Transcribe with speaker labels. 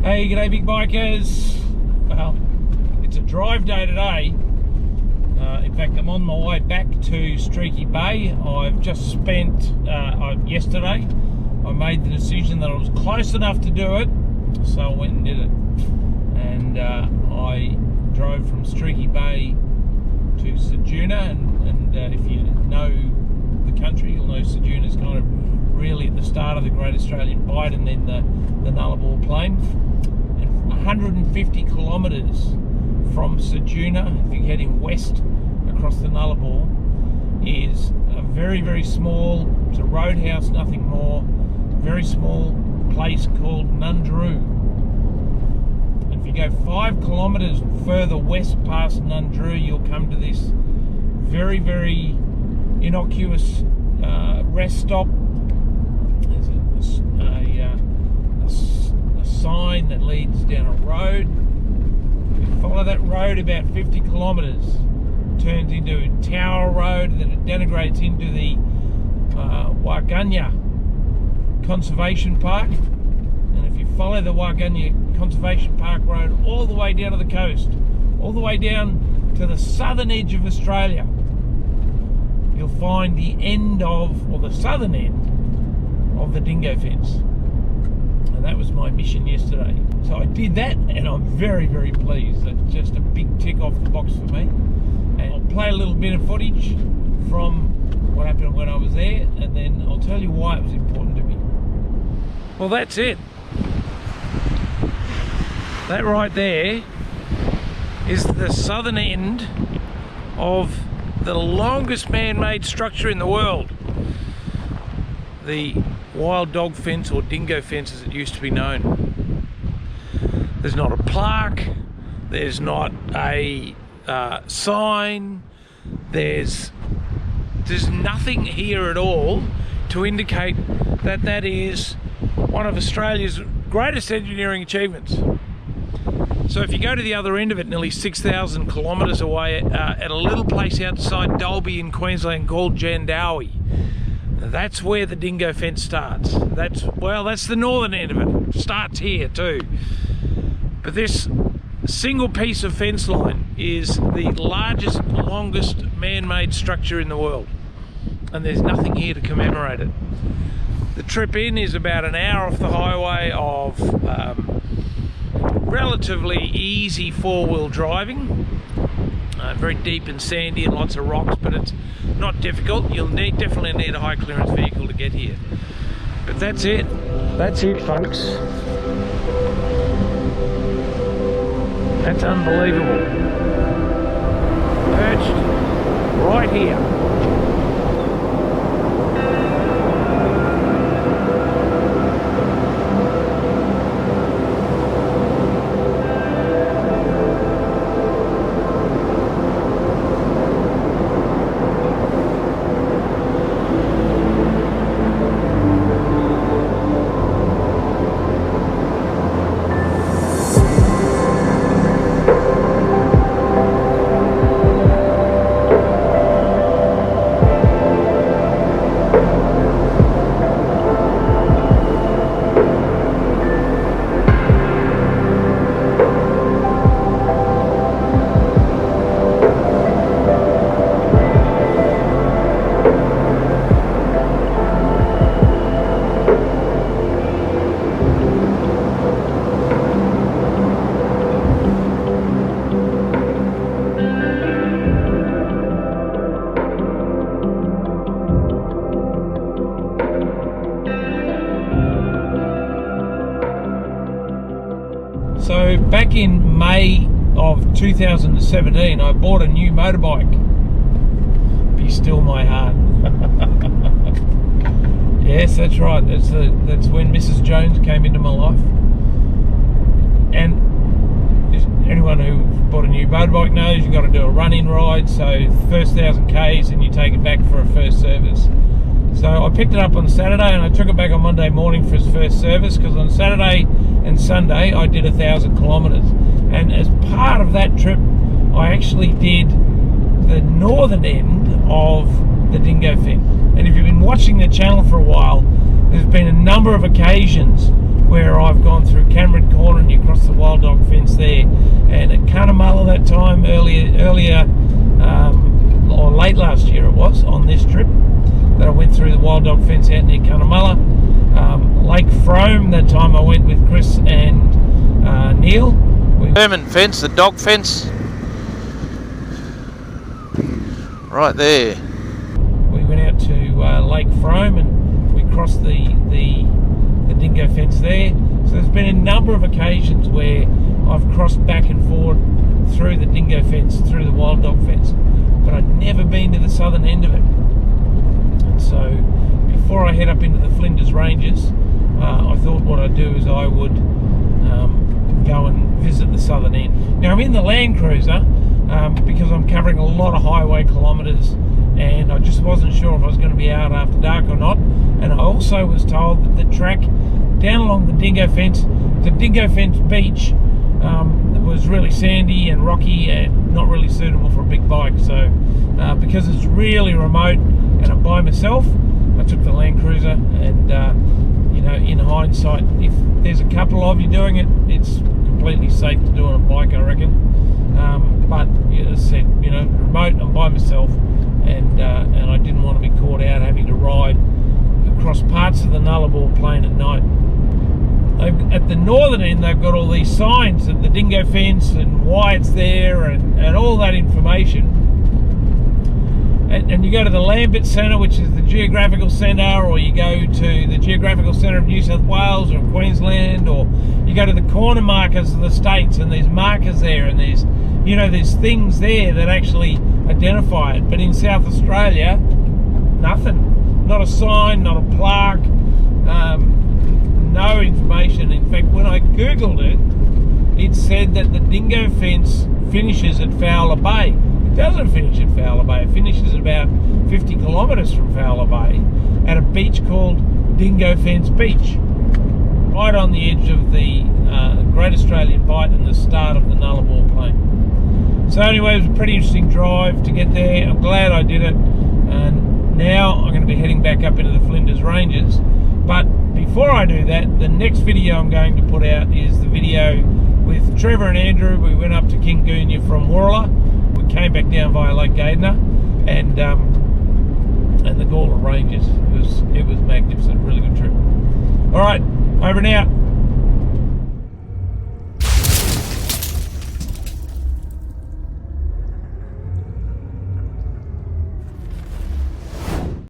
Speaker 1: Hey, g'day big bikers. Well, it's a drive day today. In fact, I'm on my way back to Streaky Bay. I've just spent, yesterday, I made the decision that I was close enough to do it, so I went and did it. And I drove from Streaky Bay to Ceduna, and if you know the country, you'll know Ceduna's kind of really at the start of the Great Australian Bight, and then the Nullarbor Plain. And 150 kilometres from Ceduna, if you're heading west across the Nullarbor, is a very, very small, it's a roadhouse, nothing more, very small place called Nundroo. And if you go 5 kilometres further west past Nundroo, you'll come to this very, very innocuous rest stop. There's a sign that leads down a road. You follow that road about 50 kilometres, turns into Tower Road, then it denigrates into the Warganya Conservation Park. And if you follow the Warganya Conservation Park road all the way down to the coast, all the way down to the southern edge of Australia, you'll find the end of, or the southern end of the Dingo fence. And that was my mission yesterday. So I did that, and I'm very, very pleased. That's just a big tick off the box for me. And I'll play a little bit of footage from what happened when I was there, and then I'll tell you why it was important to me. Well, that's it. That right there is the southern end of the longest man-made structure in the world. The wild dog fence, or dingo fence as it used to be known. There's not a plaque, there's not a sign, there's nothing here at all to indicate that that is one of Australia's greatest engineering achievements. So if you go to the other end of it, nearly 6,000 kilometres away, at a little place outside Dalby in Queensland called Jandowae, that's where the dingo fence starts. That's the northern end of it. It starts here too. But this single piece of fence line is the largest, longest man-made structure in the world. And there's nothing here to commemorate it. The trip in is about an hour off the highway of relatively easy four-wheel driving. Very deep and sandy and lots of rocks, but it's not difficult. You'll definitely need a high clearance vehicle to get here. But that's it. That's it, folks. That's unbelievable. Perched right here. So back in May of 2017, I bought a new motorbike. Be still my heart. Yes, that's right. That's when Mrs. Jones came into my life. And anyone who bought a new motorbike knows you've got to do a run-in ride. So first 1,000 Ks, and you take it back for a first service. So I picked it up on Saturday, and I took it back on Monday morning for its first service, because on Saturday and Sunday I did 1,000 kilometres. And as part of that trip, I actually did the northern end of the Dingo fence. And if you've been watching the channel for a while, there's been a number of occasions where I've gone through Cameron Corner and you cross the wild dog fence there. And at Cunnamulla that time, earlier or late last year it was, on this trip, that I went through the wild dog fence out near Cunnamulla. Lake Frome, that time I went with Chris and Neil. Permanent fence, the dog fence. Right there. We went out to Lake Frome and we crossed the dingo fence there. So there's been a number of occasions where I've crossed back and forward through the dingo fence, through the wild dog fence, but I've never been to the southern end of it. And so before I head up into the Flinders Ranges, I thought what I'd do is I would go and visit the southern end. Now I'm in the Land Cruiser because I'm covering a lot of highway kilometres, and I just wasn't sure if I was going to be out after dark or not. And I also was told that the track down along the dingo fence beach was really sandy and rocky and not really suitable for a big bike. So because it's really remote and I'm by myself, I took the Land Cruiser. And you know, in hindsight, if there's a couple of you doing it, it's completely safe to do on a bike, I reckon. But as I said, you know, remote, I'm by myself, and I didn't want to be caught out having to ride across parts of the Nullarbor Plain at night. At the northern end, they've got all these signs at the dingo fence and why it's there and all that information. And you go to the Lambert Centre, which is the geographical centre, or you go to the geographical centre of New South Wales or Queensland, or you go to the corner markers of the states, and there's markers there, and there's, you know, there's things there that actually identify it. But in South Australia, nothing. Not a sign, not a plaque, no information. In fact, when I googled it, it said that the dingo fence finishes at Fowler Bay. It doesn't finish at Fowler Bay. It finishes at about 50 kilometres from Fowler Bay at a beach called Dingo Fence Beach, right on the edge of the Great Australian Bight and the start of the Nullarbor Plain. So anyway, it was a pretty interesting drive to get there. I'm glad I did it. And now I'm going to be heading back up into the Flinders Ranges. But before I do that, the next video I'm going to put out is the video with Trevor and Andrew. We went up to Kingunya from Warrilla. We came back down via Lake Gaidner and the Gawler Ranges. It was magnificent, really good trip. All right, over and out.